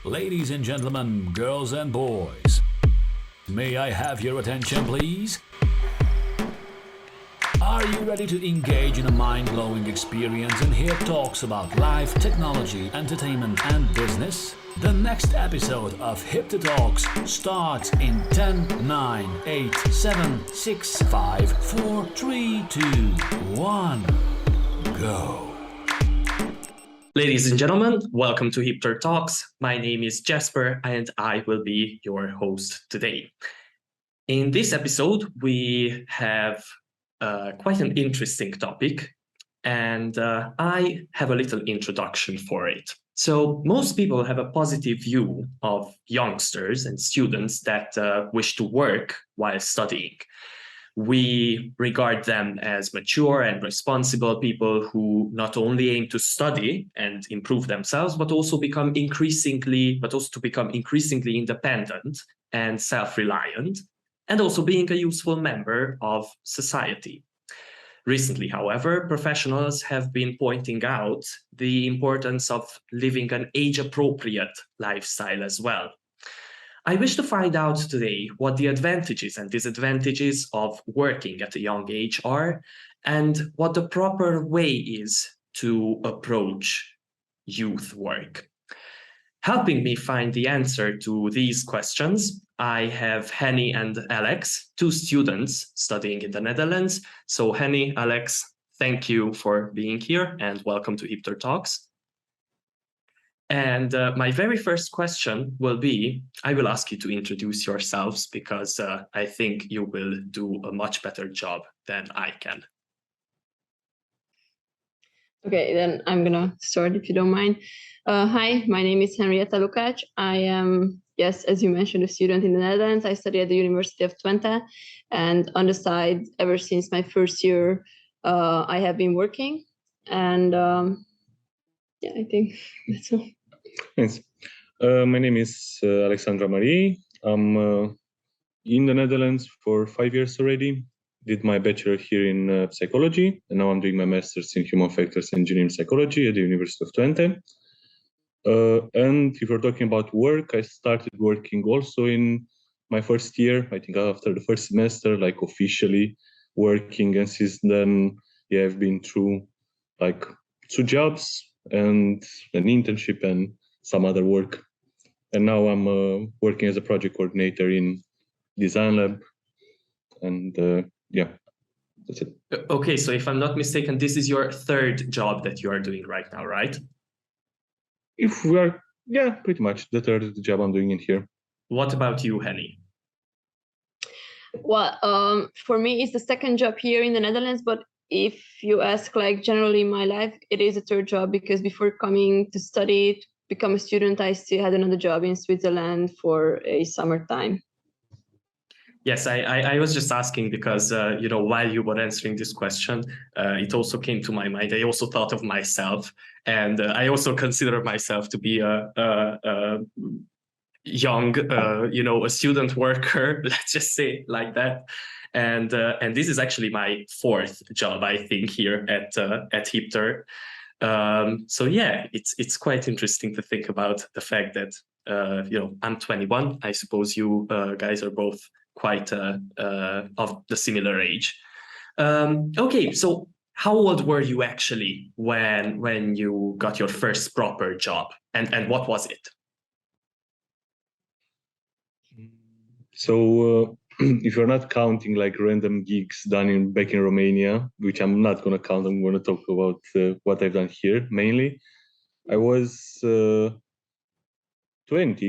Ladies and gentlemen, girls and boys, may I have your attention, please? Are you ready to engage in a mind-blowing experience and hear talks about life, technology, entertainment, and business? The next episode of HIPTHER Talks starts in 10, 9, 8, 7, 6, 5, 4, 3, 2, 1, go. Ladies and gentlemen, welcome to HIPTHER Talks. My name is Jasper and I will be your host today. In this episode, we have quite an interesting topic, and I have a little introduction for it. So most people have a positive view of youngsters and students that wish to work while studying. We regard them as mature and responsible people who not only aim to study and improve themselves, but also to become increasingly independent and self-reliant, and also being a useful member of society. Recently, however, professionals have been pointing out the importance of living an age-appropriate lifestyle as well. I wish to find out today what the advantages and disadvantages of working at a young age are, and what the proper way is to approach youth work. Helping me find the answer to these questions, I have Henny and Alex, two students studying in the Netherlands. So Henny, Alex, thank you for being here and welcome to HIPTHER Talks. And my very first question will be, I will ask you to introduce yourselves because I think you will do a much better job than I can. Okay, then I'm going to start if you don't mind. Hi, my name is Henrietta Lukács. I am, yes, as you mentioned, a student in the Netherlands. I study at the University of Twente. And on the side, ever since my first year, I have been working. And yeah, I think that's all. Yes. My name is Alexandru Amariei. I'm in the Netherlands for 5 years already. Did my bachelor here in psychology, and now I'm doing my master's in human factors engineering psychology at the University of Twente. And if we're talking about work, I started working also in my first year, I think after the first semester, like officially working. And since then, yeah, I've been through like 2 jobs and an internship and some other work. And now I'm working as a project coordinator in Design Lab. And yeah, that's it. Okay, so if I'm not mistaken, this is your third job that you are doing right now, right? If we are, yeah, pretty much the third job I'm doing in here. What about you, Henny? Well, for me, it's the second job here in the Netherlands, but if you ask like generally in my life, it is a third job because before coming to study, to become a student, I still had another job in Switzerland for a summertime. Yes, I was just asking because, while you were answering this question, it also came to my mind. I also thought of myself, and I also consider myself to be a young, a student worker, let's just say like that. And this is actually my fourth job, I think, here at HIPTHER. So yeah, it's quite interesting to think about the fact that I'm 21. I suppose you guys are both quite of the similar age. Okay, so how old were you actually when you got your first proper job, and what was it? So if you're not counting like random gigs done back in Romania, which I'm not going to count, I'm going to talk about what I've done here mainly. I was 20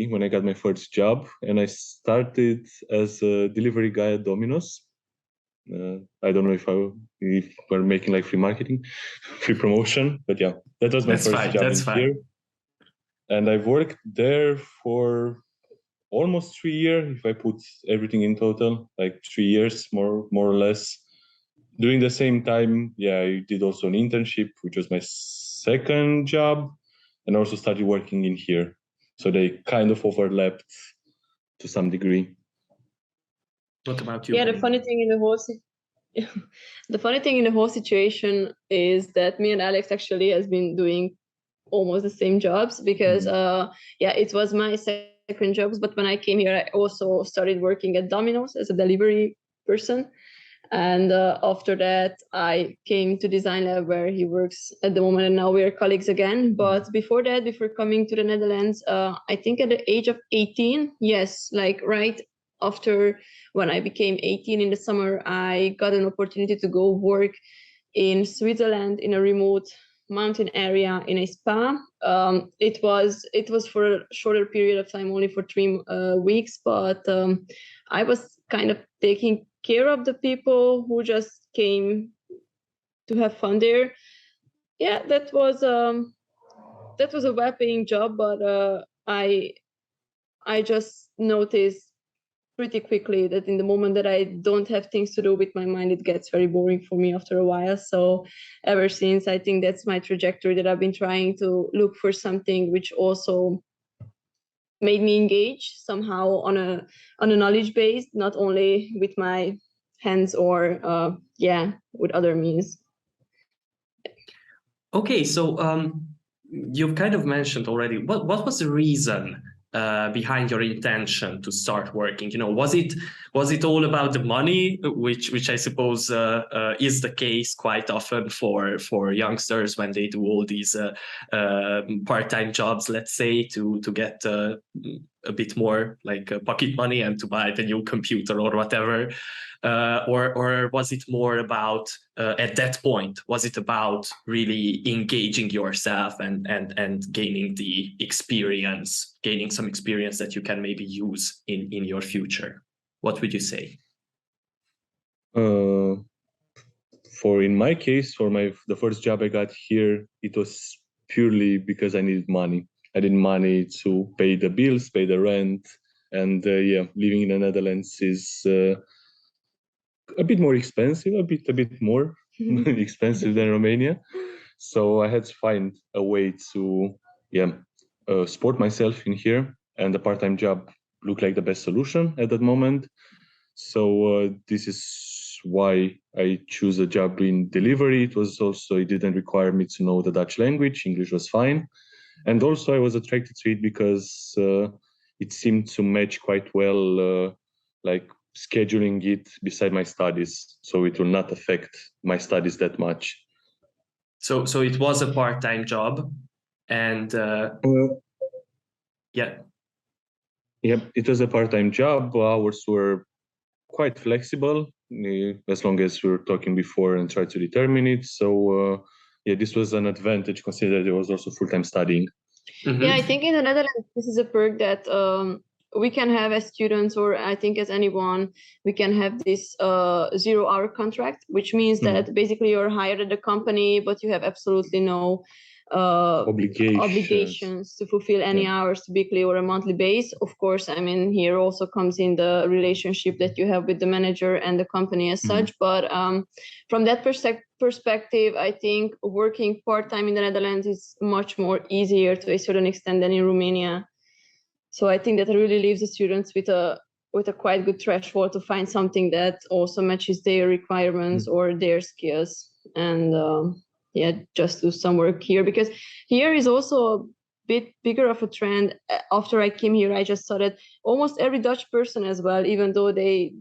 when I got my first job, and I started as a delivery guy at Domino's. I don't know if we're making like free marketing, free promotion, but yeah, that was my first job here. And I've worked there for almost 3 years, if I put everything in total, like 3 years, more or less. During the same time, yeah, I did also an internship, which was my second job, and also started working in here. So they kind of overlapped to some degree. What about you? Yeah, the funny thing in the whole situation is that me and Alex actually has been doing almost the same jobs because it was my second jobs. But when I came here, I also started working at Domino's as a delivery person. And after that, I came to Design Lab, where he works at the moment, and now we are colleagues again. But before that, before coming to the Netherlands, I think at the age of 18, yes, like right after when I became 18 in the summer, I got an opportunity to go work in Switzerland in a remote mountain area in a spa. It was for a shorter period of time, only for 3 weeks, but I was kind of taking care of the people who just came to have fun there. Yeah, that was a well-paying job, but I just noticed pretty quickly that in the moment that I don't have things to do with my mind, it gets very boring for me after a while. So ever since, I think that's my trajectory, that I've been trying to look for something which also made me engage somehow on a knowledge base, not only with my hands or with other means. Okay, so you've kind of mentioned already, what was the reason behind your intention to start working? You know, was it all about the money, which I suppose is the case quite often for youngsters when they do all these part-time jobs, let's say, to get a bit more like pocket money and to buy the new computer or whatever, or was it more about at that point, was it about really engaging yourself and gaining some experience that you can maybe use in your future? What would you say? In my case, the first job I got here, it was purely because I needed money. I needed money to pay the bills, pay the rent, and living in the Netherlands is a bit more expensive, a bit more expensive than Romania. So I had to find a way to support myself in here, and the part-time job looked like the best solution at that moment. So this is why I choose a job in delivery. It didn't require me to know the Dutch language. English was fine. And also I was attracted to it because it seemed to match quite well, like scheduling it beside my studies, so it will not affect my studies that much. So it was a part-time job, and it was a part-time job. Hours were quite flexible, as long as we were talking before and tried to determine it. So this was an advantage, considering there was also full-time studying. Mm-hmm. Yeah, I think in the Netherlands, this is a perk that we can have as students, or I think as anyone, we can have this 0-hour contract, which means that basically you're hired at the company, but you have absolutely no obligations to fulfill any hours, typically, or a monthly base. Of course, I mean, here also comes in the relationship that you have with the manager and the company as such. But from that perspective, I think working part-time in the Netherlands is much more easier to a certain extent than in Romania. So I think that really leaves the students with a quite good threshold to find something that also matches their requirements or their skills, and just do some work here, because here is also a bit bigger of a trend. After I came here, I just saw that almost every Dutch person as well, even though they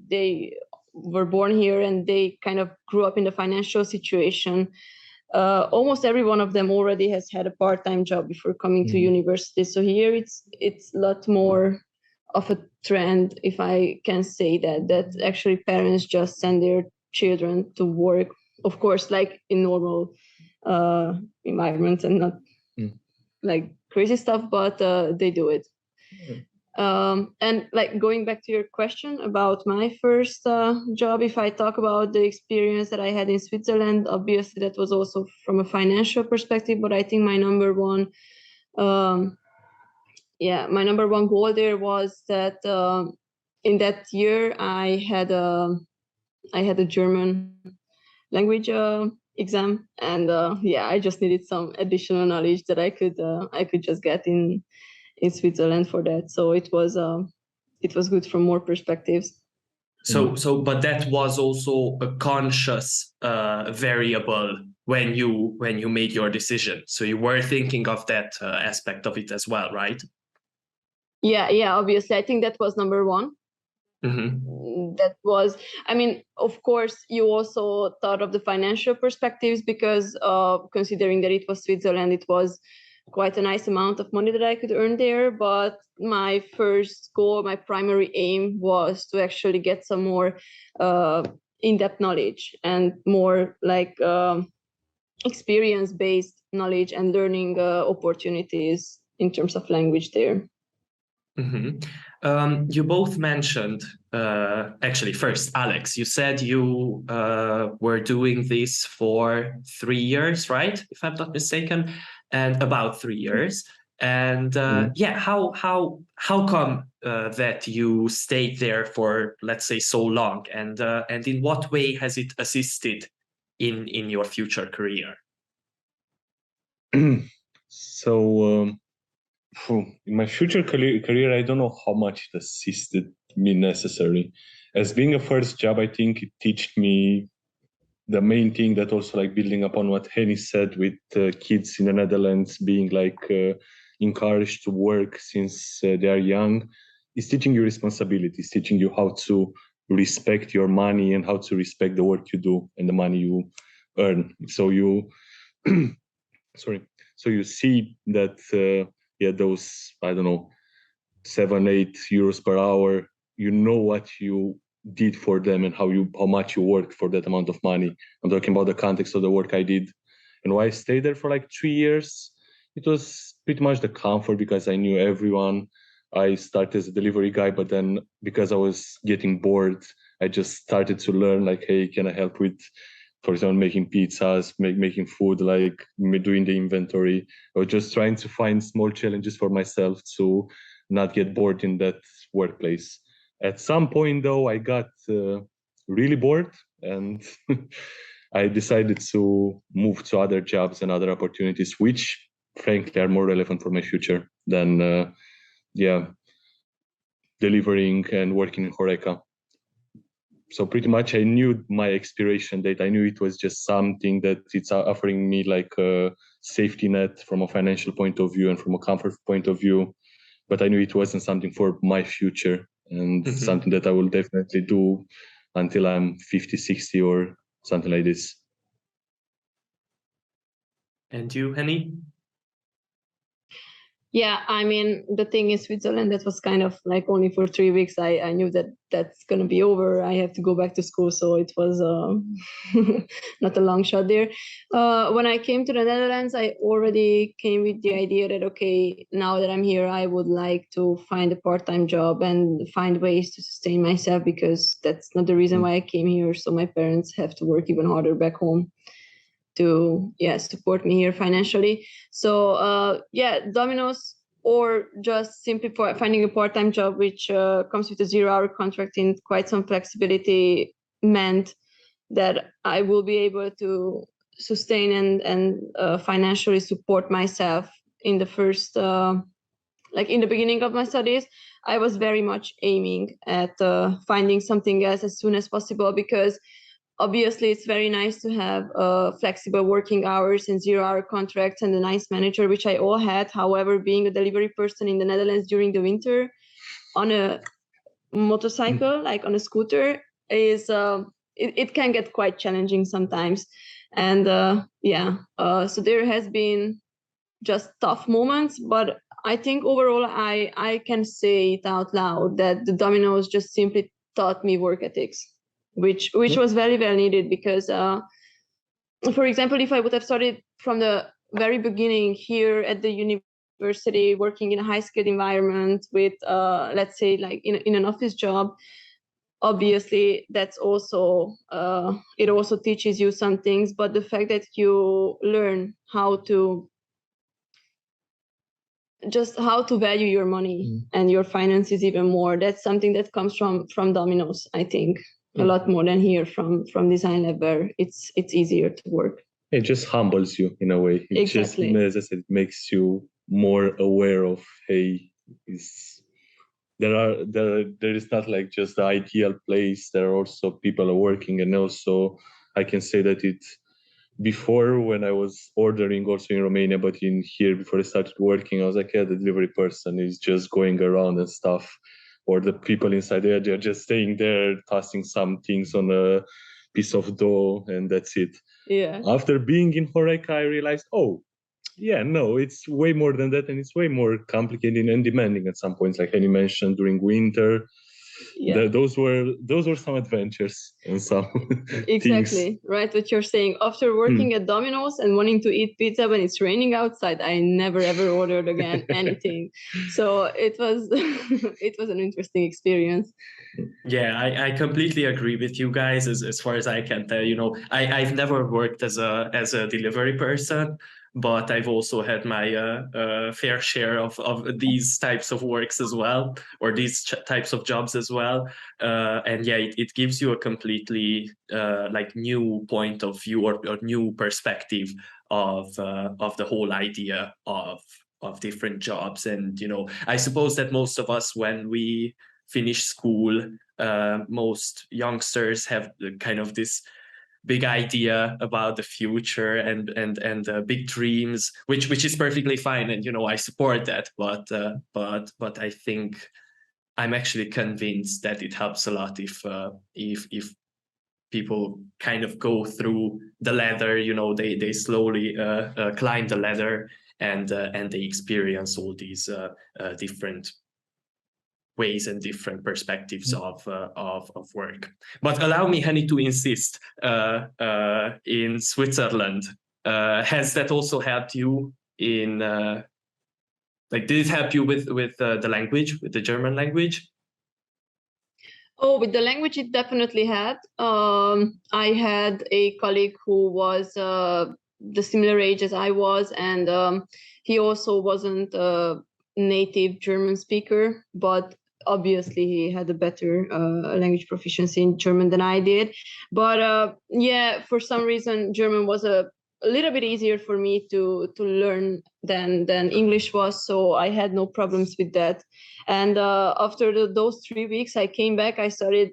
were born here and they kind of grew up in the financial situation, almost every one of them already has had a part-time job before coming to university. So here it's a lot more of a trend, if I can say that actually parents just send their children to work, of course, like in normal environments and not like crazy stuff, but they do it. And like going back to your question about my first job, if I talk about the experience that I had in Switzerland, obviously that was also from a financial perspective, but I think my number one goal there was that in that year I had a German language exam, and I just needed some additional knowledge that I could just get in Switzerland for that. So it was good from more perspectives. But that was also a conscious variable when you made your decision. So you were thinking of that aspect of it as well, right? Yeah, obviously. I think that was number one. That was, I mean, of course, you also thought of the financial perspectives because considering that it was Switzerland, it was quite a nice amount of money that I could earn there. But my first goal, my primary aim was to actually get some more in-depth knowledge and more like experience-based knowledge and learning opportunities in terms of language there. You both mentioned, actually, first, Alex, you said you were doing this for 3 years, right? If I'm not mistaken, and about 3 years. And how come that you stayed there for, let's say, so long? And in what way has it assisted in your future career? So. In my future career, I don't know how much it assisted me necessarily. As being a first job, I think it taught me the main thing that also like building upon what Henny said with kids in the Netherlands being like encouraged to work since they are young, is teaching you responsibility, is teaching you how to respect your money and how to respect the work you do and the money you earn. So you, so you see that those, I don't know, 7-8 euros per hour, you know what you did for them and how much you worked for that amount of money. I'm talking about the context of the work I did. And why I stayed there for like 3 years, it was pretty much the comfort because I knew everyone. I started as a delivery guy, but then because I was getting bored, I just started to learn like, hey, can I help with, for example, making pizzas, making food, like doing the inventory, or just trying to find small challenges for myself to not get bored in that workplace. At some point, though, I got really bored and I decided to move to other jobs and other opportunities, which frankly are more relevant for my future than, delivering and working in Horeca. So pretty much I knew my expiration date. I knew it was just something that it's offering me like a safety net from a financial point of view and from a comfort point of view. But I knew it wasn't something for my future and something that I will definitely do until I'm 50, 60 or something like this. And you, Henny? Yeah, I mean, the thing is, Switzerland, that was kind of like only for 3 weeks. I knew that that's going to be over. I have to go back to school. So it was not a long shot there. When I came to the Netherlands, I already came with the idea that, okay, now that I'm here, I would like to find a part-time job and find ways to sustain myself because that's not the reason why I came here. So my parents have to work even harder back home to support me here financially. So Domino's or just simply for finding a part-time job which comes with a 0-hour contract and quite some flexibility meant that I will be able to sustain and financially support myself in the first like in the beginning of my studies. I was very much aiming at finding something else as soon as possible because obviously, it's very nice to have flexible working hours and 0-hour contracts and a nice manager, which I all had. However, being a delivery person in the Netherlands during the winter on a motorcycle, like on a scooter, is it can get quite challenging sometimes. And so there has been just tough moments, but I think overall I can say it out loud that the Domino's just simply taught me work ethics, which was very well needed because, for example, if I would have started from the very beginning here at the university, working in a high-skilled environment with, let's say, like in an office job, obviously that's also, it also teaches you some things, but the fact that you learn how to value your money and your finances even more, that's something that comes from Domino's, I think. A lot more than here from Design Lab, where it's easier to work. It just humbles you in a way. It exactly. Just, as I said, makes you more aware of, hey, there is not like just the ideal place. There are also people are working, and also I can say that before, when I was ordering also in Romania, but in here before I started working, I was like, yeah, the delivery person is just going around and stuff, or the people inside there, they're just staying there, tossing some things on a piece of dough, and that's it. Yeah. After being in Horeca, I realized, oh, yeah, no, it's way more than that, and it's way more complicated and demanding at some points, like Henny mentioned during winter. Yeah. Those were some adventures and some Exactly, things. right? What you're saying. After working at Domino's and wanting to eat pizza when it's raining outside, I never ever ordered again anything. So it was it was an interesting experience. Yeah, I completely agree with you guys. As far as I can tell, I've never worked as a delivery person, but I've also had my fair share of these types of works as well, or these types of jobs as well. And yeah, it gives you a completely like new point of view, or new perspective of the whole idea of different jobs. And I suppose that most of us, when we finish school, most youngsters have kind of this big idea about the future and big dreams, which is perfectly fine, and I support that. But I think I'm actually convinced that it helps a lot if people kind of go through the ladder. They slowly climb the ladder, and they experience all these different ways and different perspectives of work. But allow me, Henny, to insist, in Switzerland, has that also helped you in, did it help you with the language, with the German language? Oh, with the language, it definitely had. I had a colleague who was the similar age as I was, and he also wasn't a native German speaker, but obviously he had a better language proficiency in German than I did. But yeah, for some reason, German was a little bit easier for me to learn than English was, so I had no problems with that. And after those 3 weeks, I came back. I started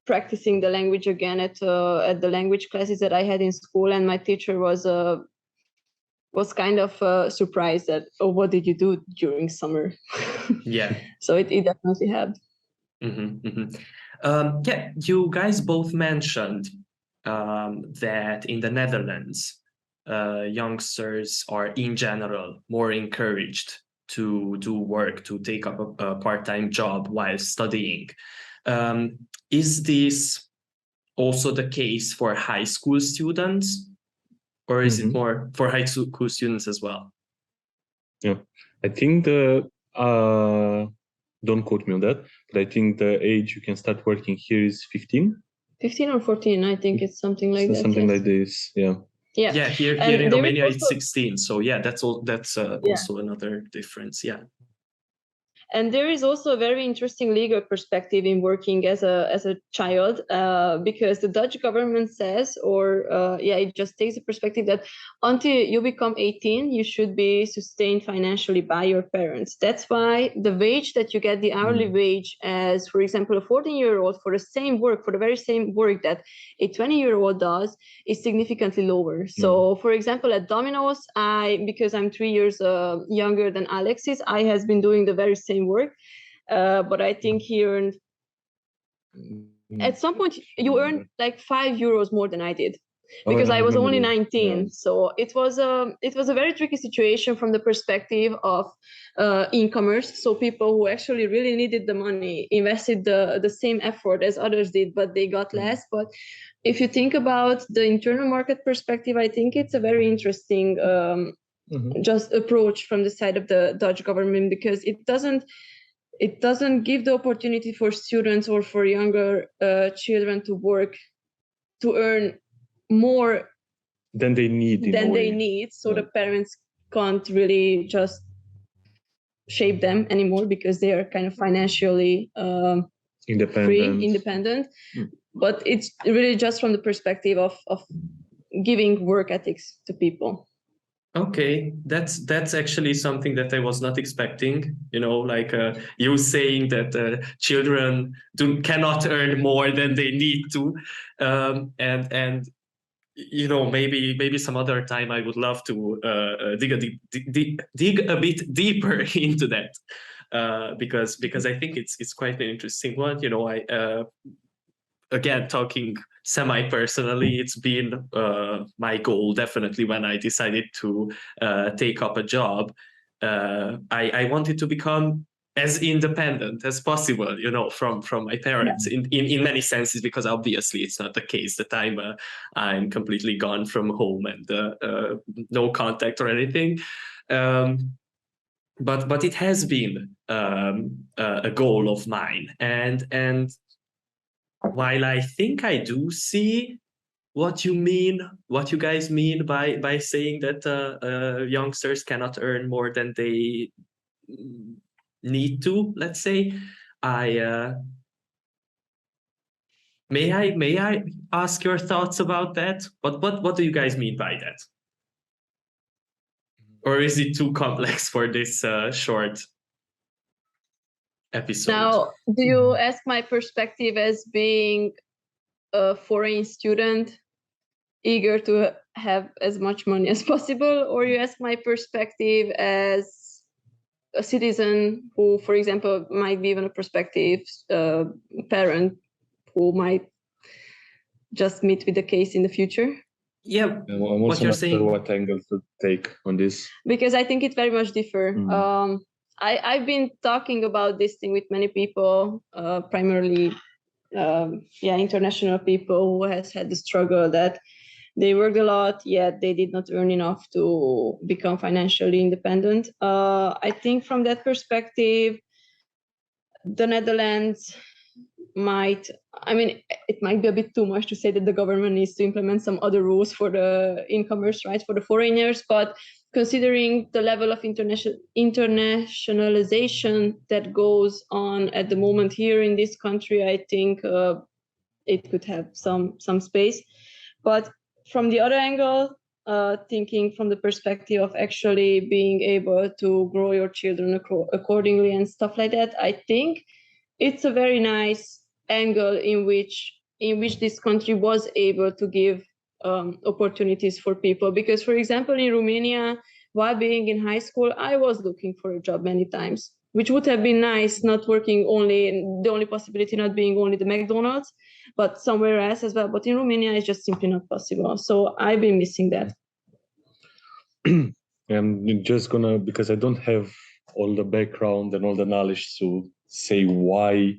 practicing the language again at the language classes that I had in school, and my teacher was kind of surprised that, oh, what did you do during summer? Yeah. So it definitely helped. Yeah, you guys both mentioned that in the Netherlands, youngsters are in general more encouraged to do work, to take up a part-time job while studying. Is this also the case for high school students, or is it more for high school students as well? Yeah, I think don't quote me on that, but I think the age you can start working here is 15. 15 or 14, I think it's something like that. Something like this, yeah. Yeah, here in Romania it's 16. So yeah, that's also another difference. Yeah. And there is also a very interesting legal perspective in working as a child, because the Dutch government says, it just takes the perspective that until you become 18, you should be sustained financially by your parents. That's why the wage that you get, the hourly wage, as, for example, a 14-year-old for the very same work that a 20-year-old does, is significantly lower. So, for example, at Domino's, because I'm 3 years younger than Alexis, I has been doing the very same work, but I think here at some point you earn like €5 more than I did, because I was only 19. Yeah. So it was a very tricky situation from the perspective of incomers. So people who actually really needed the money invested the same effort as others did, but they got less. But if you think about the internal market perspective, I think it's a very interesting just approach from the side of the Dutch government, because it doesn't give the opportunity for students or for younger children to work, to earn more than they need. So the parents can't really just shape them anymore, because they are kind of financially independent. But it's really just from the perspective of giving work ethics to people. Okay, that's actually something that I was not expecting. Like you saying that children cannot earn more than they need to, and maybe some other time I would love to dig a bit deeper into that, because I think it's quite an interesting one. I again, talking semi-personally, it's been my goal definitely when I decided to take up a job. I wanted to become as independent as possible, from my parents in many senses, because obviously it's not the case that I'm completely gone from home and no contact or anything. But it has been a goal of mine, and while I think I do see what you guys mean by saying that youngsters cannot earn more than they need to, let's say, I may I ask your thoughts about that? What do you guys mean by that? Or is it too complex for this short episode? Now, do you ask my perspective as being a foreign student eager to have as much money as possible, or you ask my perspective as a citizen who, for example, might be even a prospective parent who might just meet with the case in the future? Yeah, I'm what also you're not sure saying. what angle to take on this. Because I think it very much differ. I've been talking about this thing with many people, primarily international people who has had the struggle that they worked a lot, yet they did not earn enough to become financially independent. I think from that perspective, the Netherlands it might be a bit too much to say that the government needs to implement some other rules for the incomers, right, for the foreigners, but considering the level of internationalization that goes on at the moment here in this country, I think it could have some space. But from the other angle, thinking from the perspective of actually being able to grow your children accordingly and stuff like that, I think it's a very nice angle in which this country was able to give opportunities for people. Because, for example, in Romania, while being in high school, I was looking for a job many times, which would have been nice, not working the only possibility not being only the McDonald's, but somewhere else as well. But in Romania, it's just simply not possible. So I've been missing that. I'm just gonna, because I don't have all the background and all the knowledge to say why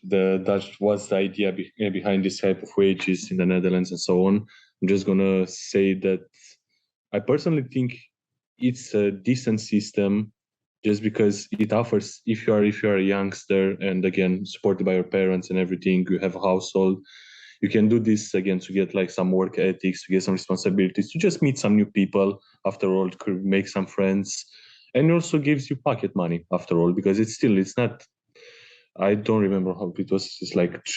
that was the idea behind this type of wages in the Netherlands and so on. I'm just gonna say that I personally think it's a decent system, just because it offers, if you are a youngster and again supported by your parents and everything, you have a household, you can do this again to get like some work ethics, to get some responsibilities, to just meet some new people after all, to make some friends, and it also gives you pocket money after all, because it's not, I don't remember how it was, it's like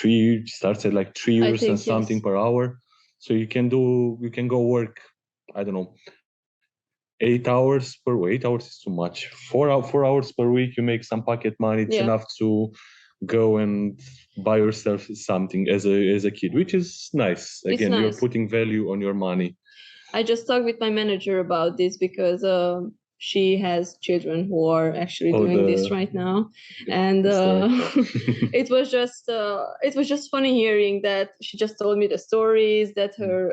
starts at like 3 euros and something per hour. So you can go work, I don't know, 8 hours per week. 8 hours is too much. 4 hours per week, you make some pocket money. It's enough to go and buy yourself something as a kid, which is nice. Again, you're putting value on your money. I just talked with my manager about this because she has children who are actually doing this right now, and it was just funny hearing that she just told me the stories that her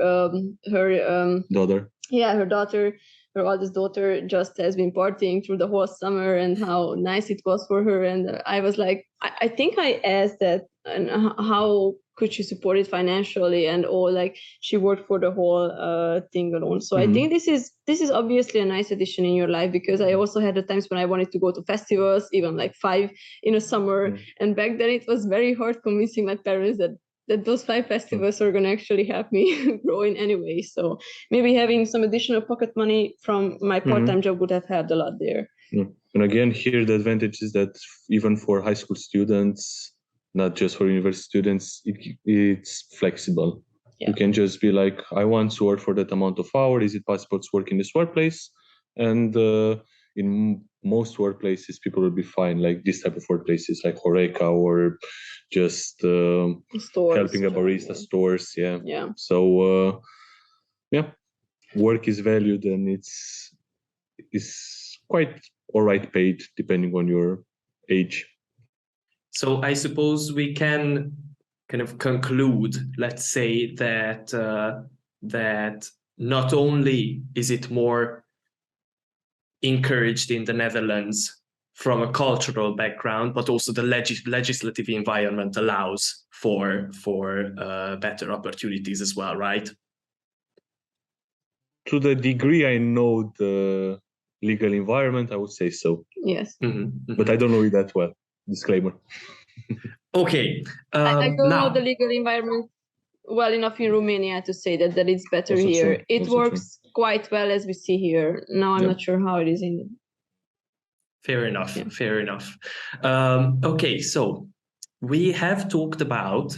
daughter, her oldest daughter, just has been partying through the whole summer and how nice it was for her. And I was like, I think I asked that, and how could she support it financially and all, like she worked for the whole thing alone. So I think this is obviously a nice addition in your life, because I also had the times when I wanted to go to festivals, even like 5 in a summer, and back then it was very hard convincing my parents that those 5 festivals are going to actually help me grow in any way. So maybe having some additional pocket money from my part-time job would have helped a lot there. And again, here the advantage is that even for high school students, not just for university students, it's flexible. Yeah. You can just be like, I want to work for that amount of hours. Is it possible to work in this workplace? And in most workplaces, people will be fine. Like this type of workplaces, like Horeca or just Stores, helping a barista stores. Yeah. Yeah. So work is valued, and it's quite all right paid depending on your age. So I suppose we can kind of conclude, let's say, that that not only is it more encouraged in the Netherlands from a cultural background, but also the legislative environment allows for better opportunities as well, right? To the degree I know the legal environment, I would say so. Yes. But I don't know it that well. Disclaimer. Okay. I don't now, know the legal environment well enough in Romania to say that it's better Also here. true. It Also works quite well as we see here. Now I'm not sure how it is in. Fair enough. Yeah. Fair enough. Okay, so we have talked about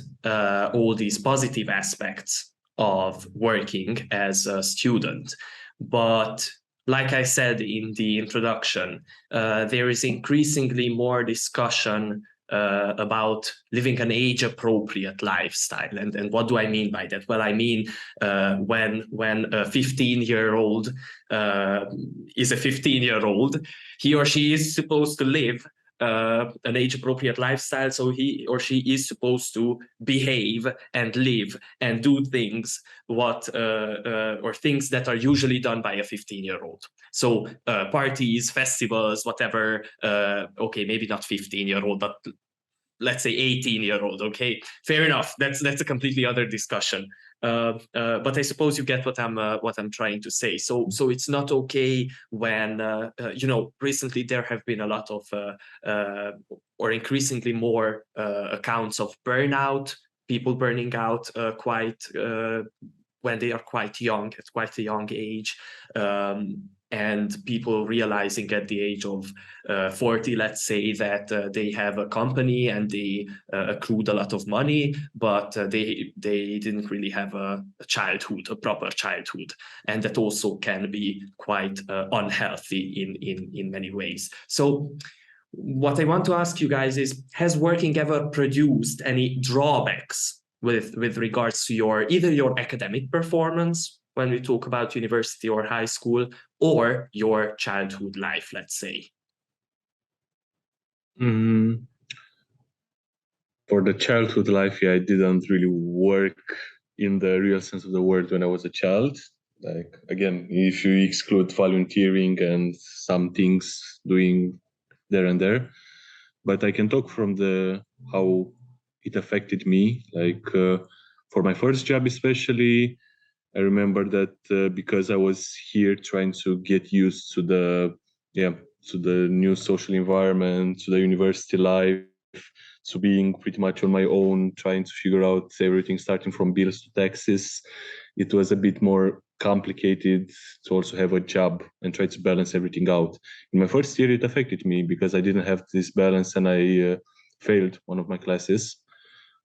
all these positive aspects of working as a student, but like I said in the introduction, there is increasingly more discussion about living an age-appropriate lifestyle. And what do I mean by that? Well, I mean when a 15-year-old is a 15-year-old, he or she is supposed to live an age-appropriate lifestyle, so he or she is supposed to behave and live and do things or things that are usually done by a 15-year-old. So parties, festivals, whatever. Okay, maybe not 15-year-old, but let's say 18-year-old. Okay, fair enough. That's a completely other discussion. But I suppose you get what I'm trying to say. So it's not okay when recently there have been a lot of or increasingly more accounts of burnout, people burning out quite when they are quite young, at quite a young age. And people realizing at the age of 40, let's say, that they have a company and they accrued a lot of money, but they didn't really have a childhood, a proper childhood. And that also can be quite unhealthy in many ways. So what I want to ask you guys is, has working ever produced any drawbacks with regards to either your academic performance when we talk about university or high school, or your childhood life, let's say? For the childhood life, I didn't really work in the real sense of the word when I was a child. Like, again, if you exclude volunteering and some things doing there and there, but I can talk from how it affected me. Like for my first job, especially, I remember that because I was here trying to get used to the new social environment, to the university life, to being pretty much on my own, trying to figure out everything, starting from bills to taxes. It was a bit more complicated to also have a job and try to balance everything out. In my first year, it affected me because I didn't have this balance and I failed one of my classes.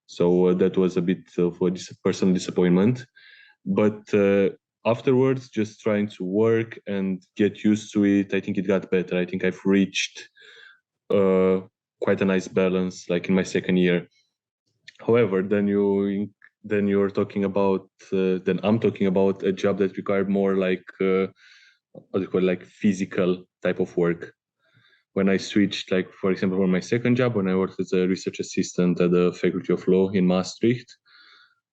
So that was a bit of a personal disappointment. But afterwards, just trying to work and get used to it, I think it got better. I think I've reached quite a nice balance, like in my second year. However, then you're talking about then I'm talking about a job that required more like what do you call it, like physical type of work. When I switched, like for example, for my second job, when I worked as a research assistant at the Faculty of Law in Maastricht,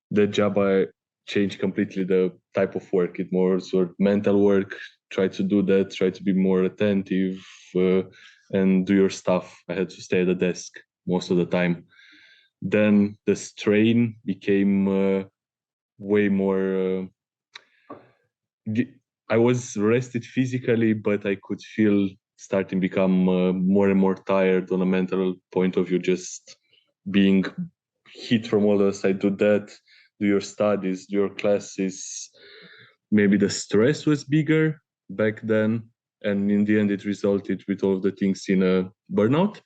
that job I changed completely the type of work. It more sort of mental work. Try to do that. Try to be more attentive and do your stuff. I had to stay at the desk most of the time. Then the strain became way more. I was rested physically, but I could feel starting to become more and more tired on a mental point of view. Just being hit from all the sides. Do that. Do your studies. Do your classes. Maybe the stress was bigger back then, and in the end, it resulted with all of the things in a burnout.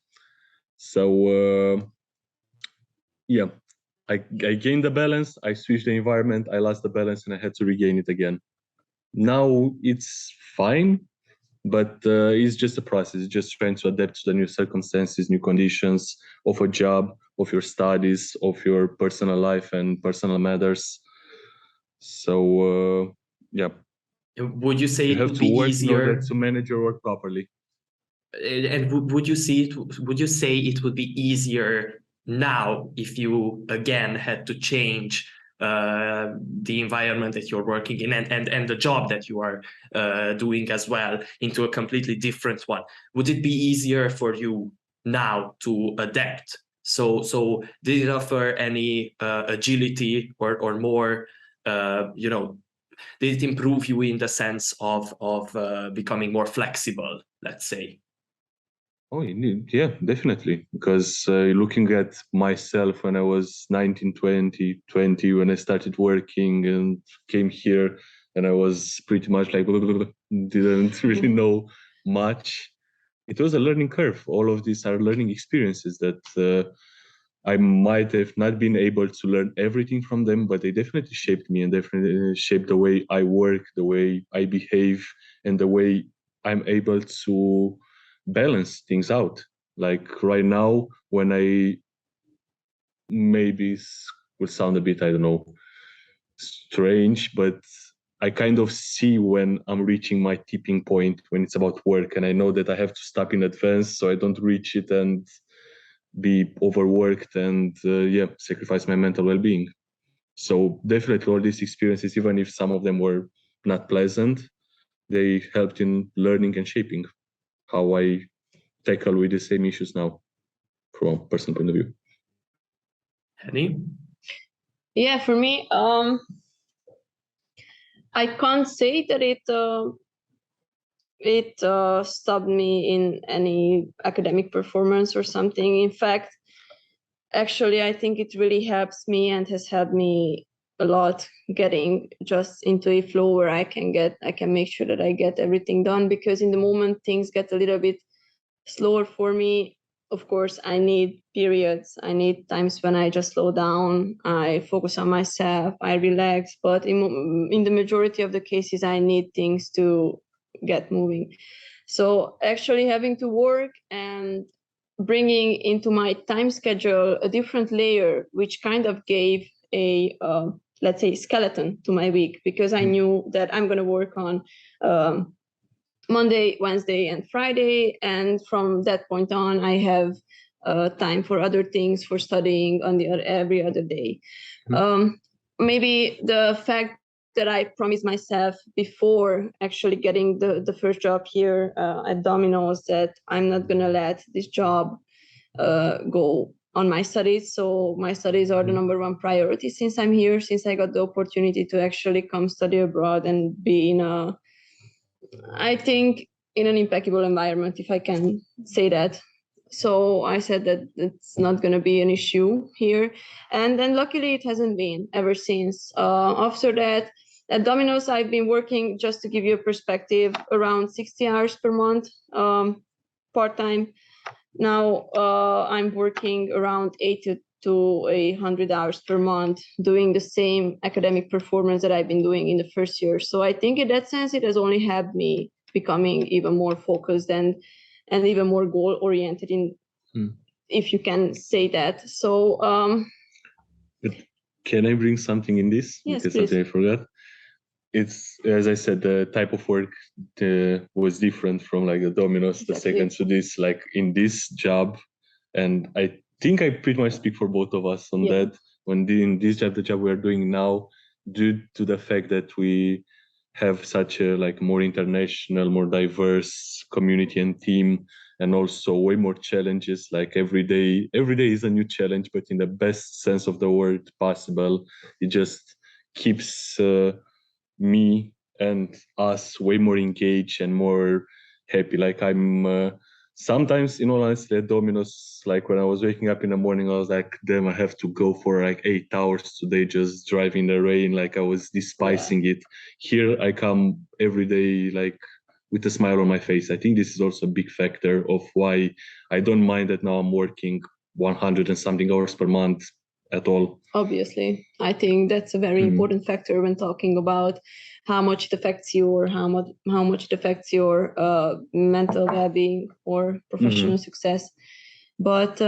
So yeah, I gained the balance, I switched the environment, I lost the balance, and I had to regain it again. Now it's fine, but it's just a process. It's just trying to adapt to the new circumstances, new conditions of a job, of your studies, of your personal life and personal matters. So yeah, Would you say you it have would to be work in order easier? to manage your work properly. And would you say it would be easier now if you again had to change the environment that you're working in and the job that you are doing as well into a completely different one? Would it be easier for you now to adapt? So did it offer any agility or more, did it improve you in the sense of becoming more flexible, let's say? Oh, yeah, definitely. Because looking at myself when I was 19, 20, when I started working and came here, and I was pretty much like, didn't really know much. It was a learning curve. All of these are learning experiences that I might have not been able to learn everything from them, but they definitely shaped me and definitely shaped the way I work, the way I behave, and the way I'm able to balance things out. Like right now, when I maybe will sound a bit, I don't know, strange, but I kind of see when I'm reaching my tipping point when it's about work, and I know that I have to stop in advance so I don't reach it and be overworked and sacrifice my mental well-being. So definitely all these experiences, even if some of them were not pleasant, they helped in learning and shaping how I tackle with the same issues now from a personal point of view. Henny? Yeah, for me, I can't say that it stopped me in any academic performance or something. In fact, actually, I think it really helps me and has helped me a lot getting just into a flow where I can make sure that I get everything done, because in the moment things get a little bit slower for me. Of course, I need periods. I need times when I just slow down. I focus on myself. I relax. But in the majority of the cases, I need things to get moving. So actually having to work and bringing into my time schedule a different layer, which kind of gave a, let's say, skeleton to my week, because I knew that I'm going to work on Monday, Wednesday, and Friday. And from that point on, I have time for other things, for studying on every other day. Maybe the fact that I promised myself before actually getting the first job here at Domino's that I'm not going to let this job go on my studies. So my studies are the number one priority since I'm here, since I got the opportunity to actually come study abroad and be in an impeccable environment, if I can say that. So I said that it's not going to be an issue here. And then luckily it hasn't been ever since. After that, at Domino's, I've been working, just to give you a perspective, around 60 hours per month, part-time. Now I'm working around 80 to 100 hours per month, doing the same academic performance that I've been doing in the first year. So I think in that sense, it has only helped me becoming even more focused and even more goal-oriented, if you can say that. So But can I bring something in this? Yes, because please. something I forgot. It's, as I said, the type of work was different from like the Domino's, the second to this, like in this job. And I think I pretty much speak for both of us on that. When in this job, the job we're doing now, due to the fact that we have such a like more international, more diverse community and team, and also way more challenges. Like every day is a new challenge, but in the best sense of the word possible. It just keeps me and us way more engaged and more happy. Like I'm sometimes, in all honesty, at Domino's, like when I was waking up in the morning, I was like, damn, I have to go for like 8 hours today just driving in the rain. Like I was despising it. Here I come every day like with a smile on my face. I think this is also a big factor of why I don't mind that now I'm working 100 and something hours per month, at all? Obviously, I think that's a very important factor when talking about how much it affects you, or how much it affects your mental well-being or professional success. But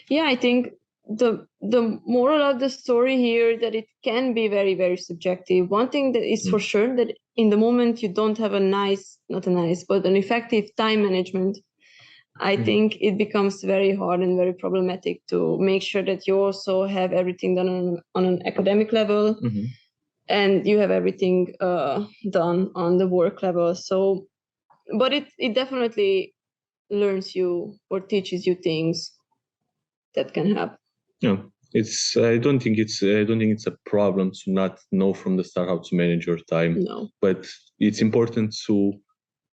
yeah, I think the moral of the story here, that it can be very, very subjective. One thing that is for sure, that in the moment you don't have but an effective time management, I think it becomes very hard and very problematic to make sure that you also have everything done on an academic level, and you have everything done on the work level. So, but it definitely learns you or teaches you things that can help. Yeah, I don't think it's a problem to not know from the start how to manage your time. No. But it's important to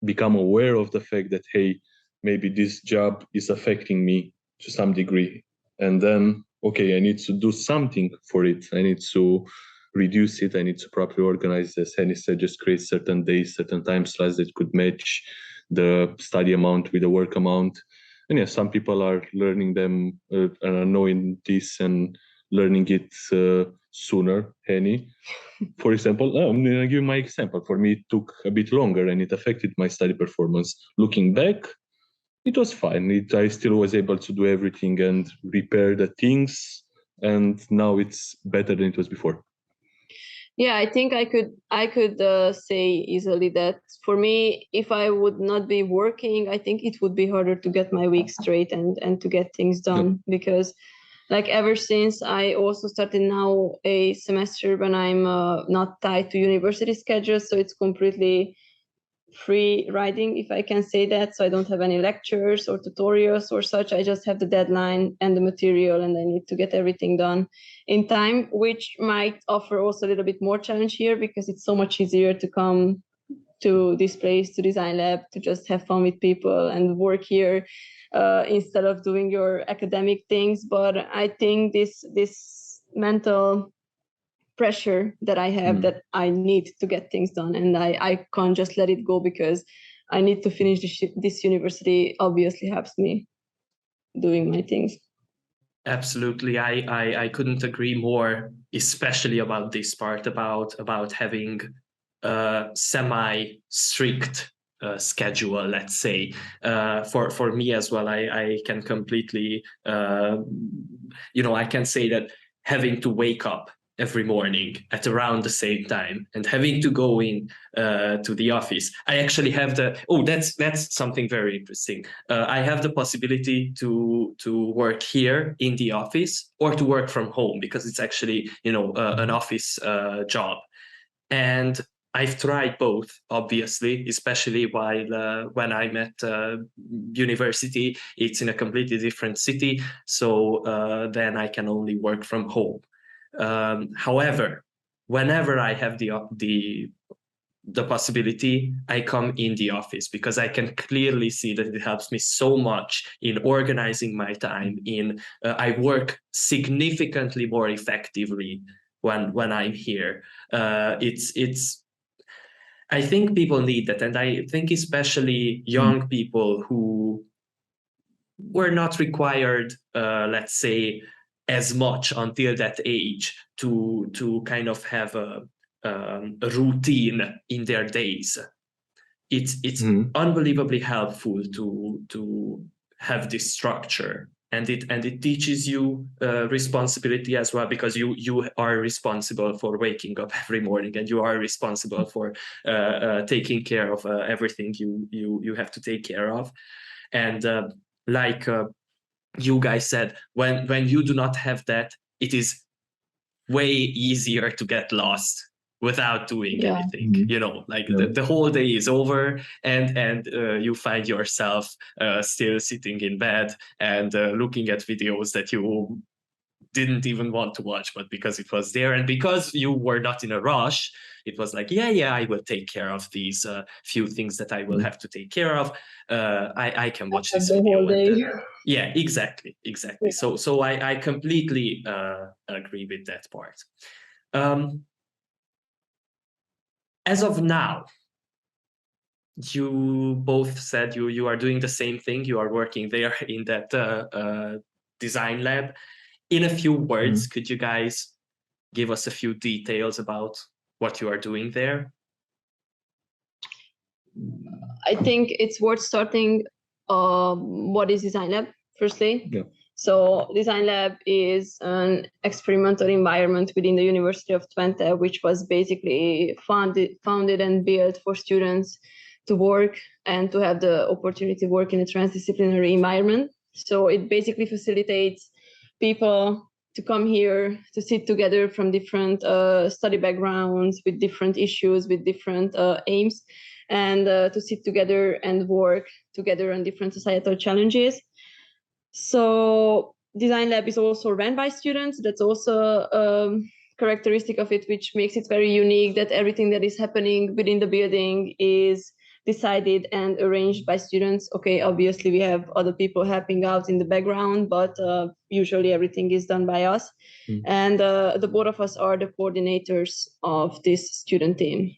become aware of the fact that, hey, maybe this job is affecting me to some degree, and then okay, I need to do something for it. I need to reduce it. I need to properly organize this, and instead just create certain days, certain time slots that could match the study amount with the work amount. And yes, some people are learning them and are knowing this and learning it sooner. Henny, for example, I'm going to give my example. For me, it took a bit longer and it affected my study performance. Looking back, it was fine. I still was able to do everything and repair the things. And now it's better than it was before. Yeah, I think I could say easily that for me, if I would not be working, I think it would be harder to get my week straight and to get things done. Because like ever since I also started now a semester when I'm not tied to university schedule, so it's completely free riding, if I can say that. So I don't have any lectures or tutorials or such. I just have the deadline and the material, and I need to get everything done in time, which might offer also a little bit more challenge here, because it's so much easier to come to this place, to Design Lab, to just have fun with people and work here instead of doing your academic things. But I think this mental pressure that I have, that I need to get things done, and I can't just let it go because I need to finish this university, obviously helps me doing my things. Absolutely, I couldn't agree more, especially about this part about having a semi-strict schedule, let's say. For me as well, I can completely, I can say that having to wake up every morning at around the same time and having to go in to the office. I actually have that's something very interesting. I have the possibility to work here in the office or to work from home, because it's actually, an office job. And I've tried both, obviously, especially while when I'm at university. It's in a completely different city, so then I can only work from home. However, whenever I have the possibility, I come in the office, because I can clearly see that it helps me so much in organizing my time. I work significantly more effectively when I'm here. I think people need that, and I think especially young people who were not required, let's say, as much until that age to kind of have a routine in their days. It's unbelievably helpful to have this structure, and it teaches you responsibility as well, because you are responsible for waking up every morning, and you are responsible for taking care of everything you have to take care of. And like you guys said, when you do not have that, it is way easier to get lost without doing anything. The whole day is over, and you find yourself still sitting in bed and looking at videos that you didn't even want to watch, but because it was there and because you were not in a rush, it was like, I will take care of these few things that I will have to take care of. I can watch this video. Yeah, exactly. Yeah. So I completely agree with that part. As of now, you both said you are doing the same thing. You are working there in that design lab. In a few words, could you guys give us a few details about what you are doing there? I think it's worth starting. What is Design Lab, firstly? Yeah. So Design Lab is an experimental environment within the University of Twente, which was basically founded and built for students to work and to have the opportunity to work in a transdisciplinary environment. So it basically facilitates people to come here to sit together from different study backgrounds with different issues, with different aims, and to sit together and work together on different societal challenges. So Design Lab is also run by students. That's also a characteristic of it, which makes it very unique, that everything that is happening within the building is decided and arranged by students. Okay, obviously we have other people helping out in the background, but usually everything is done by us. And the both of us are the coordinators of this student team.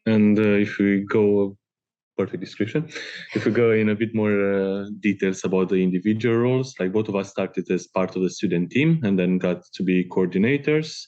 And if we go, perfect description, if we go in a bit more details about the individual roles, like both of us started as part of the student team and then got to be coordinators.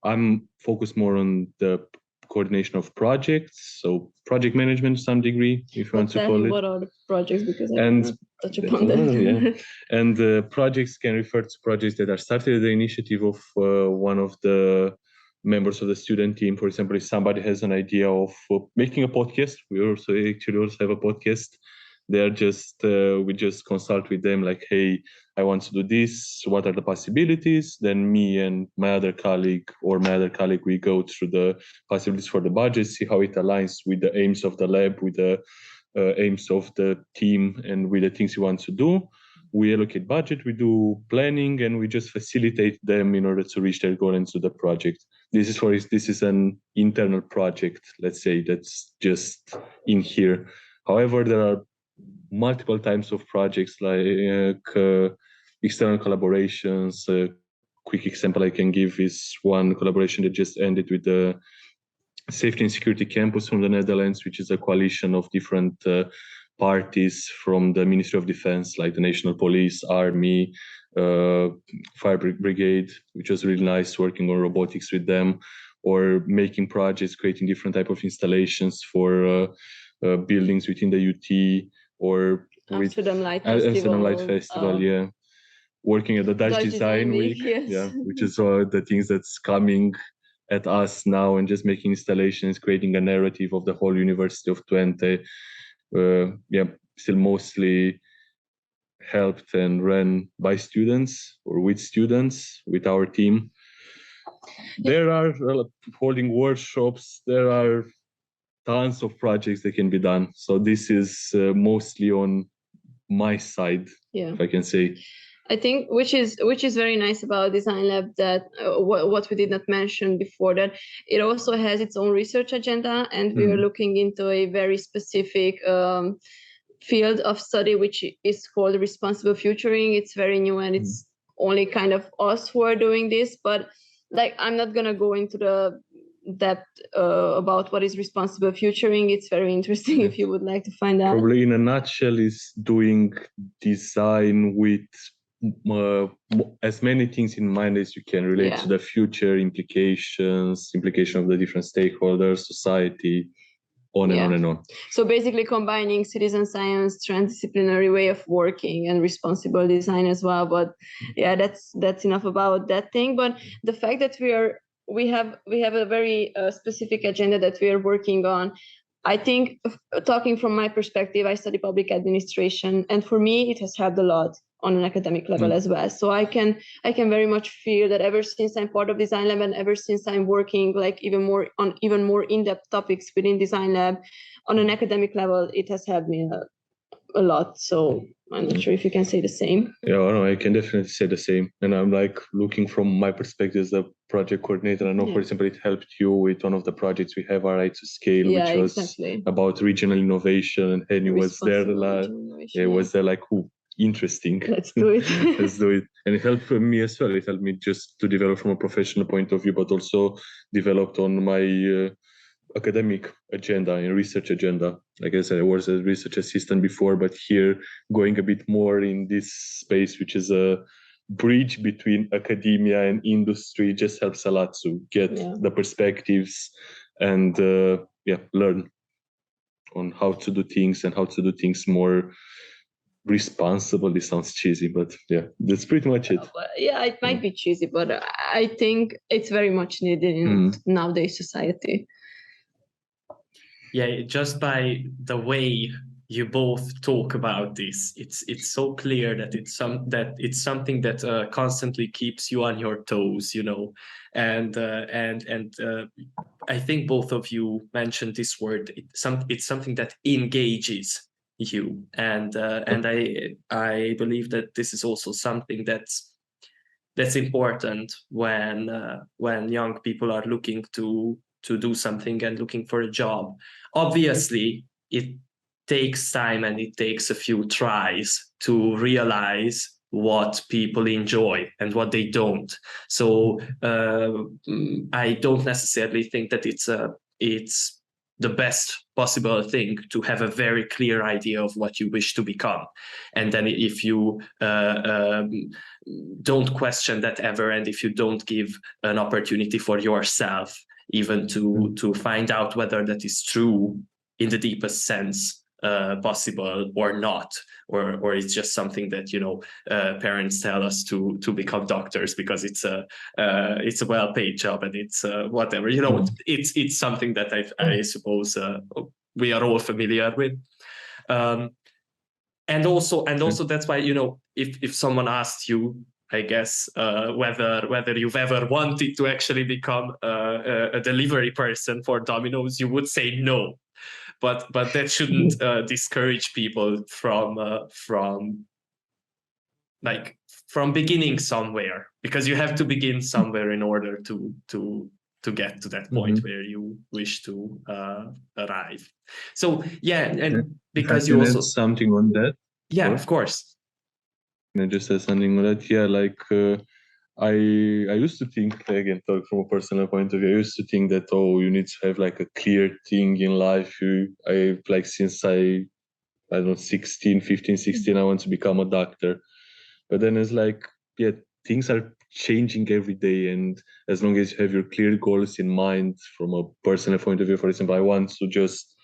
I'm focused more on the coordination of projects, so project management to some degree, if you want to call it. What are the projects? Because I cannot touch upon that. Yeah. And projects can refer to projects that are started at the initiative of one of the members of the student team. For example, if somebody has an idea of making a podcast, we also have a podcast. They're just we just consult with them, like, hey, I want to do this. What are the possibilities? Then me and my other colleague, we go through the possibilities for the budget, see how it aligns with the aims of the lab, with the aims of the team, and with the things we want to do. We allocate budget, we do planning, and we just facilitate them in order to reach their goal and to the project. This is an internal project, let's say, that's just in here. However, there are multiple types of projects like external collaborations. A quick example I can give is one collaboration that just ended with the Safety and Security Campus from the Netherlands, which is a coalition of different parties from the Ministry of Defense, like the National Police, Army, Fire Brigade, which was really nice working on robotics with them, or making projects, creating different type of installations for buildings within the UT, or with Amsterdam Light Festival, yeah. Working at the Dutch Design Week, yes. yeah, which is the things that's coming at us now, and just making installations, creating a narrative of the whole University of Twente. Still mostly helped and run by students or with our team. There are holding workshops, there are tons of projects that can be done. So this is mostly on my side, if I can say. I think which is very nice about Design Lab, that what we did not mention before, that it also has its own research agenda, and we are looking into a very specific field of study, which is called responsible futuring. It's very new, and it's only kind of us who are doing this, but like, I'm not gonna go into the depth about what is responsible futuring. It's very interesting if you would like to find out. Probably in a nutshell is doing design with as many things in mind as you can relate to the future implication of the different stakeholders, society, on and on. So basically combining citizen science, transdisciplinary way of working, and responsible design as well. But yeah, that's enough about that thing. But the fact that we have a very specific agenda that we are working on. I think, talking from my perspective, I study public administration, and for me it has helped a lot on an academic level as well. So I can very much feel that ever since I'm part of Design Lab, and ever since I'm working like even more in-depth topics within Design Lab on an academic level, it has helped me a lot. So I'm not sure if you can say the same. Yeah, no, I can definitely say the same. And I'm like looking from my perspective as a project coordinator. I know, for example, it helped you with one of the projects we have, Right to Scale, which was about regional innovation. And Henny was there, was there like, interesting. Let's do it. Let's do it. And it helped me as well. It helped me just to develop from a professional point of view, but also developed on my academic agenda and research agenda. Like I said, I was a research assistant before, but here going a bit more in this space, which is bridge between academia and industry just helps a lot to get the perspectives and learn on how to do things and how to do things more responsibly. Sounds cheesy, but yeah, that's pretty much it. Yeah, it might be cheesy, but I think it's very much needed in nowadays society. Yeah, just by the way you both talk about this, it's so clear that it's something that constantly keeps you on your toes, you know, and I think both of you mentioned this word. It's something that engages you, and I believe that this is also something that's important when young people are looking to do something and looking for a job. Obviously, it takes time and it takes a few tries to realize what people enjoy and what they don't. So I don't necessarily think that it's the best possible thing to have a very clear idea of what you wish to become. And then if you don't question that ever, and if you don't give an opportunity for yourself even to find out whether that is true in the deepest sense possible or not, or it's just something that, you know, parents tell us to become doctors because it's a well-paid job and it's whatever, you know, it's something that I suppose we are all familiar with. And also that's why, you know, if someone asked you, I guess, whether you've ever wanted to actually become a delivery person for Domino's, you would say no. But that shouldn't discourage people from beginning somewhere, because you have to begin somewhere in order to get to that point where you wish to arrive. So yeah, and because you also something on that. Yeah, of course. Can I just say something on that? Yeah, like I used to think, again, talk from a personal point of view, I used to think that, you need to have like a clear thing in life. I like, since I don't know, 15, 16, I want to become a doctor. But then it's like, yeah, things are changing every day. And as long as you have your clear goals in mind from a personal point of view, for example, I want to just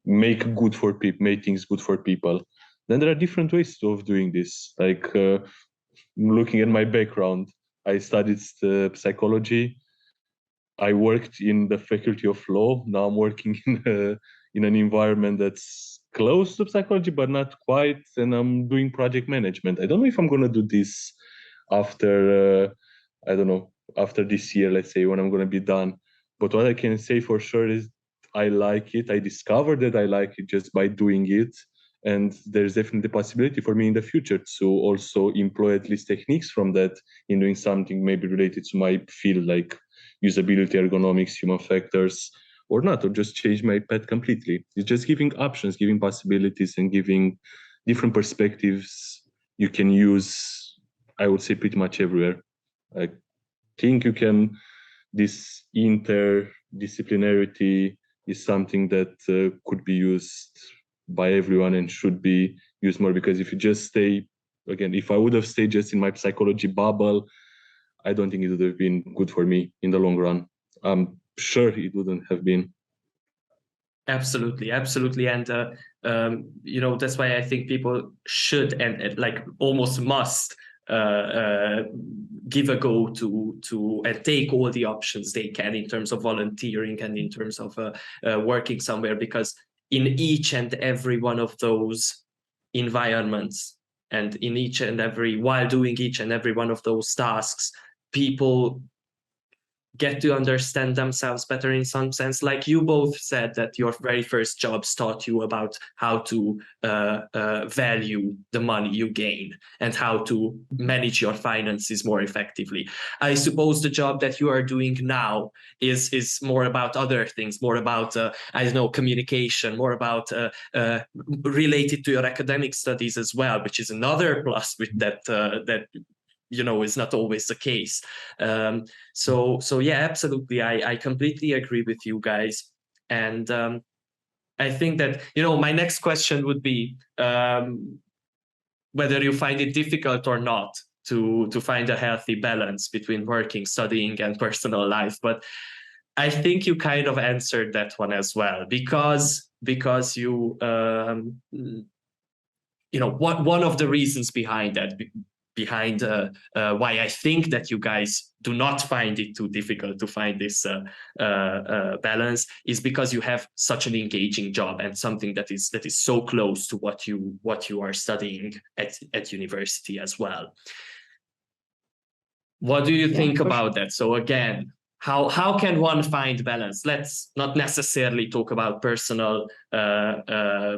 make things good for people. Then there are different ways of doing this. Like looking at my background, I studied psychology. I worked in the faculty of law. Now I'm working in an environment that's close to psychology, but not quite. And I'm doing project management. I don't know if I'm going to do this after, after this year, let's say, when I'm going to be done. But what I can say for sure is I like it. I discovered that I like it just by doing it. And there's definitely a possibility for me in the future to also employ at least techniques from that in doing something maybe related to my field, like usability, ergonomics, human factors, or not, or just change my path completely. It's just giving options, giving possibilities, and giving different perspectives you can use, I would say, pretty much everywhere. I think this interdisciplinarity is something that could be used by everyone and should be used more, because if you just stay, again, if I would have stayed just in my psychology bubble, I don't think it would have been good for me in the long run. I'm sure it wouldn't have been. Absolutely. And you know, that's why I think people should and like almost must give a go to and take all the options they can in terms of volunteering and in terms of working somewhere, because in each and every one of those environments and while doing each and every one of those tasks, people get to understand themselves better in some sense. Like you both said that your very first jobs taught you about how to value the money you gain and how to manage your finances more effectively. I suppose the job that you are doing now is more about other things, more about, communication, more about related to your academic studies as well, which is another plus with that you know, is not always the case. So yeah, absolutely. I completely agree with you guys. And I think that, you know, my next question would be whether you find it difficult or not to find a healthy balance between working, studying, and personal life. But I think you kind of answered that one as well, because you one of the reasons behind that, why I think that you guys do not find it too difficult to find this balance, is because you have such an engaging job and something that is so close to what you are studying at university as well. What do you think about that? So again, how can one find balance? Let's not necessarily talk about personal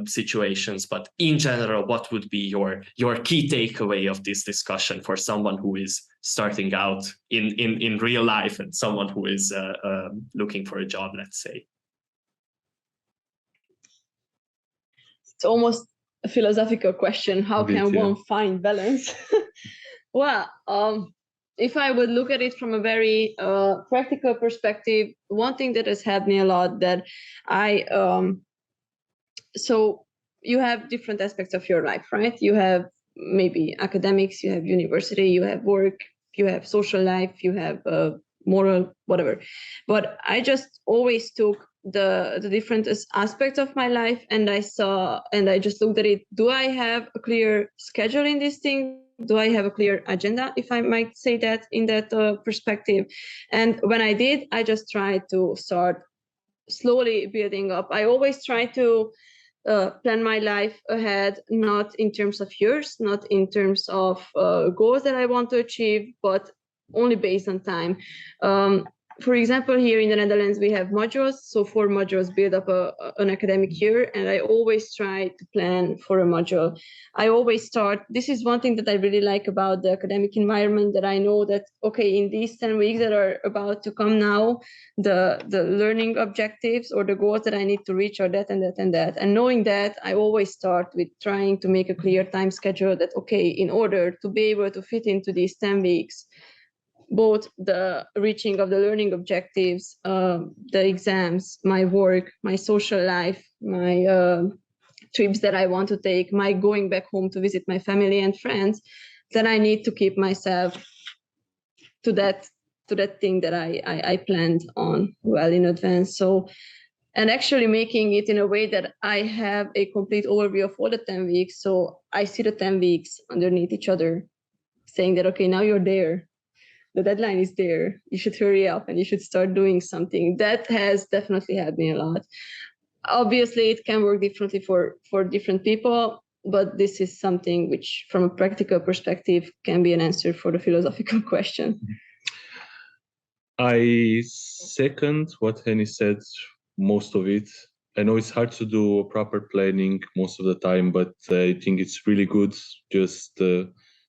situations, but in general, what would be your key takeaway of this discussion for someone who is starting out in real life and someone who is looking for a job, let's say? It's almost a philosophical question. How can one find balance? Well, if I would look at it from a very practical perspective, one thing that has helped me a lot, that so you have different aspects of your life, right? You have maybe academics, you have university, you have work, you have social life, you have moral, whatever. But I just always took the different aspects of my life, and I just looked at it. Do I have a clear schedule in this thing? Do I have a clear agenda, if I might say that, in that perspective? And when I did, I just tried to start slowly building up. I always try to plan my life ahead, not in terms of years, not in terms of goals that I want to achieve, but only based on time. For example, here in the Netherlands, we have modules. So 4 modules build up an academic year, and I always try to plan for a module. I always start, this is one thing that I really like about the academic environment, that I know that, okay, in these 10 weeks that are about to come now, the learning objectives or the goals that I need to reach are that and that and that. And knowing that, I always start with trying to make a clear time schedule that, okay, in order to be able to fit into these 10 weeks, both the reaching of the learning objectives, the exams, my work, my social life, my trips that I want to take, my going back home to visit my family and friends, then I need to keep myself to that thing that I planned on well in advance. So, and actually making it in a way that I have a complete overview of all the 10 weeks. So I see the 10 weeks underneath each other, saying that, okay, now you're there. The deadline is there. You should hurry up and you should start doing something. That has definitely helped me a lot. Obviously, it can work differently for different people, but this is something which, from a practical perspective, can be an answer for the philosophical question. I second what Henny said, most of it. I know it's hard to do proper planning most of the time, but I think it's really good just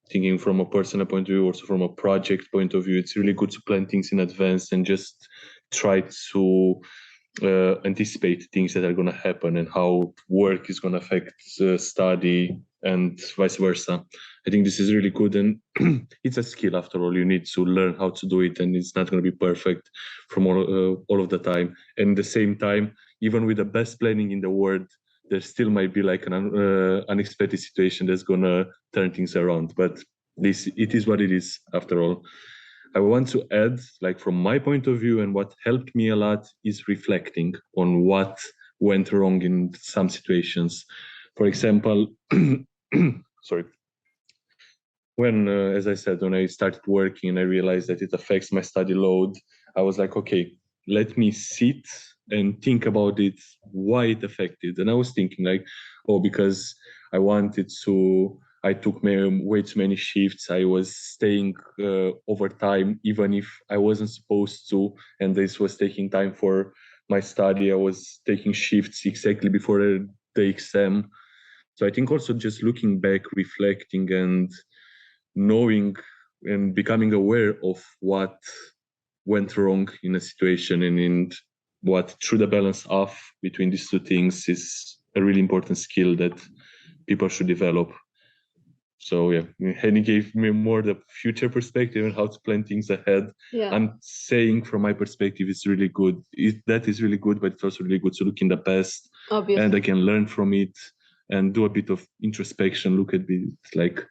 thinking from a personal point of view, also from a project point of view. It's really good to plan things in advance and just try to anticipate things that are going to happen and how work is going to affect study and vice versa. I think this is really good, and it's a skill after all. You need to learn how to do it, and it's not going to be perfect from all of the time. And at the same time, even with the best planning in the world, there still might be like an unexpected situation that's going to turn things around. But it is what it is after all. I want to add, like from my point of view, and what helped me a lot is reflecting on what went wrong in some situations. For example, sorry. When, as I said, when I started working and I realized that it affects my study load, I was like, okay, let me sit and think about it, why it affected. And I was thinking like, oh, because I took way too many shifts. I was staying overtime, even if I wasn't supposed to. And this was taking time for my study. I was taking shifts exactly before the exam. So I think also just looking back, reflecting and knowing and becoming aware of what went wrong in a situation and in what threw the balance off between these two things is a really important skill that people should develop. So yeah, Henny gave me more the future perspective and how to plan things ahead. Yeah. I'm saying from my perspective, it's really good. That is really good, but it's also really good to look in the past. Obviously. And I can learn from it and do a bit of introspection, look at it like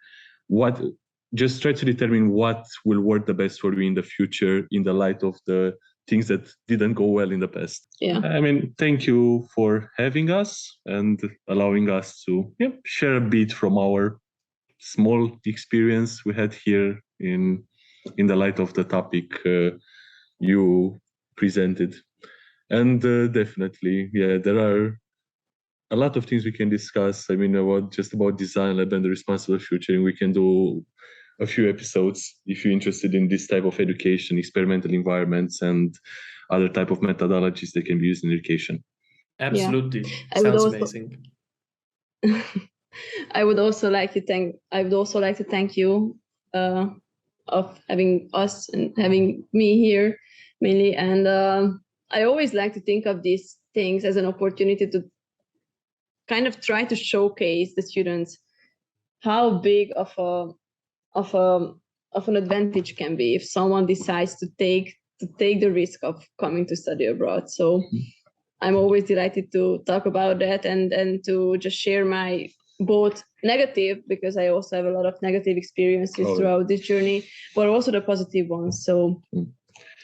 just try to determine what will work the best for you in the future in the light of the things that didn't go well in the past. Yeah. I mean, thank you for having us and allowing us to share a bit from our small experience we had here in the light of the topic you presented. And definitely, there are a lot of things we can discuss. I mean, about design lab and the responsible future, and we can do a few episodes if you're interested in this type of education, experimental environments, and other type of methodologies that can be used in education. Absolutely. Yeah. Sounds amazing. I would also like to thank you of having us and having me here mainly. And I always like to think of these things as an opportunity to kind of try to showcase the students how big of an advantage can be if someone decides to take the risk of coming to study abroad. So I'm always delighted to talk about that and to just share my both negative, because I also have a lot of negative experiences throughout this journey, but also the positive ones. So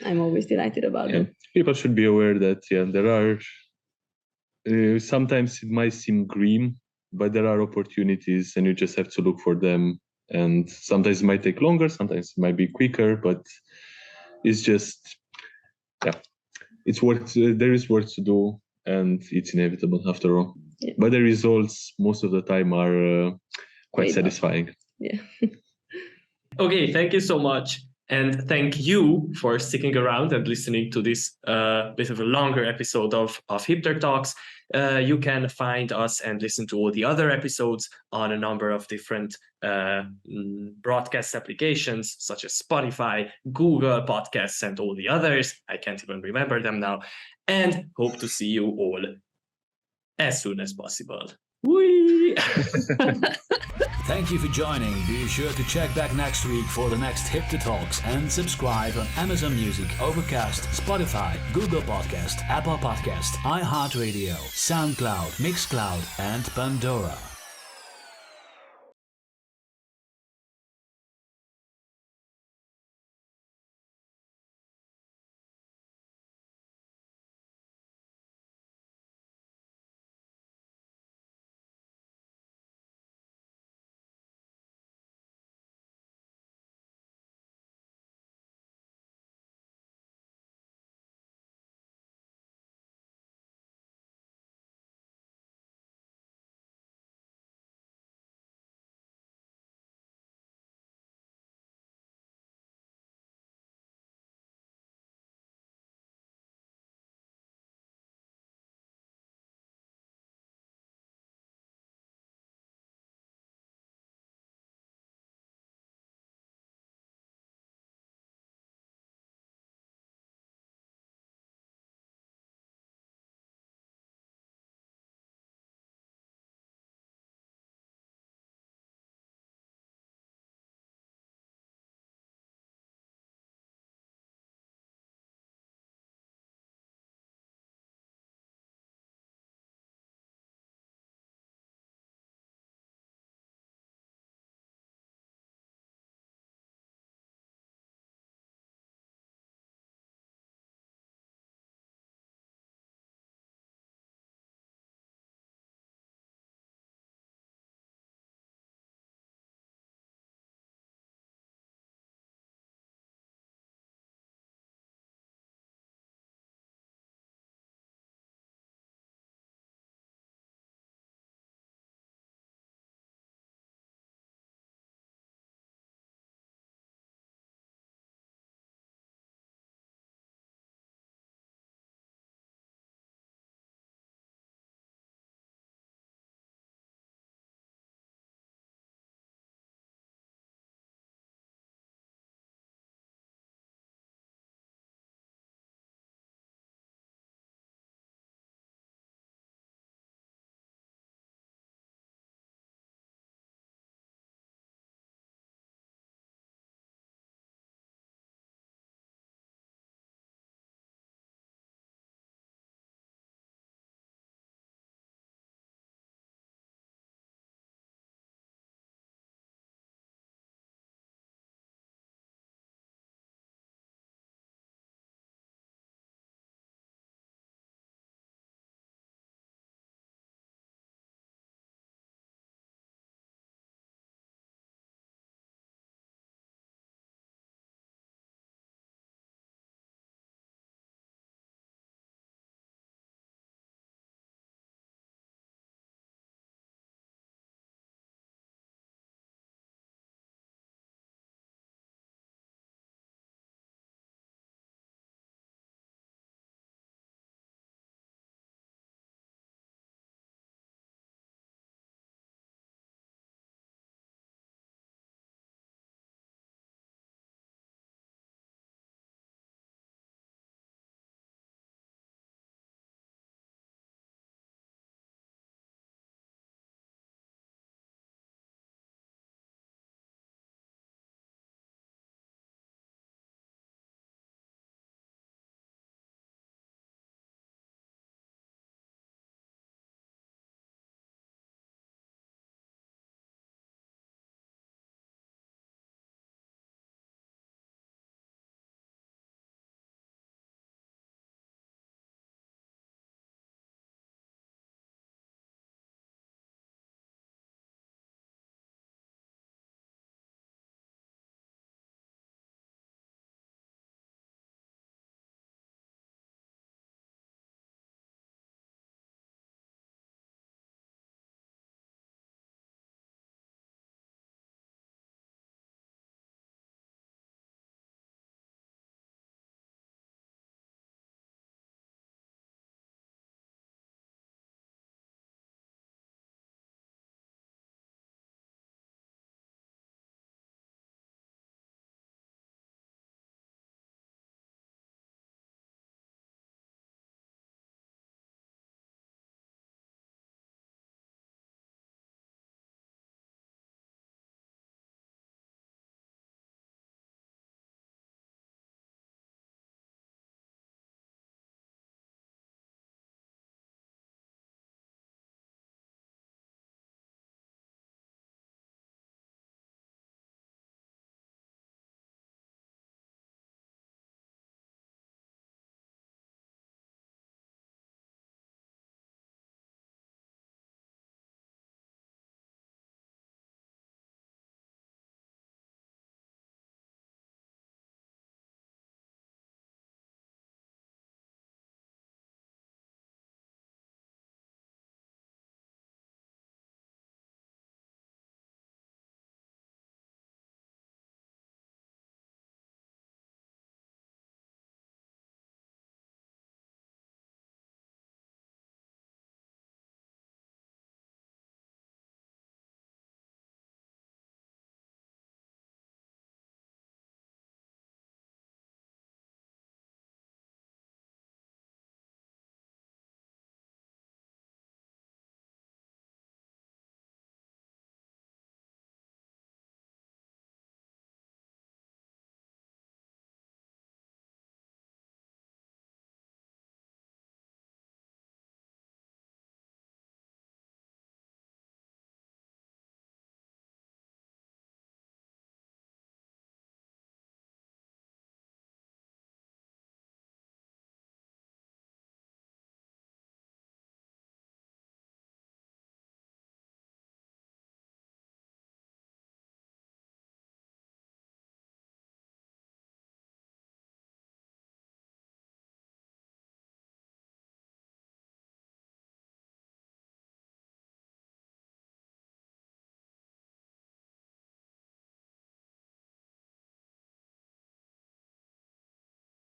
I'm always delighted about it. People should be aware that there are sometimes it might seem grim, but there are opportunities and you just have to look for them. And sometimes it might take longer, sometimes it might be quicker, but it's just, it's work. There is work to do, and it's inevitable after all. Yeah. But the results most of the time are quite satisfying. Yeah. Okay, thank you so much. And thank you for sticking around and listening to this bit of a longer episode of HIPTHER Talks. You can find us and listen to all the other episodes on a number of different broadcast applications, such as Spotify, Google Podcasts, and all the others. I can't even remember them now. And hope to see you all as soon as possible. Whee! Thank you for joining. Be sure to check back next week for the next HIPTHER Talks and subscribe on Amazon Music, Overcast, Spotify, Google Podcast, Apple Podcast, iHeartRadio, SoundCloud, Mixcloud, and Pandora.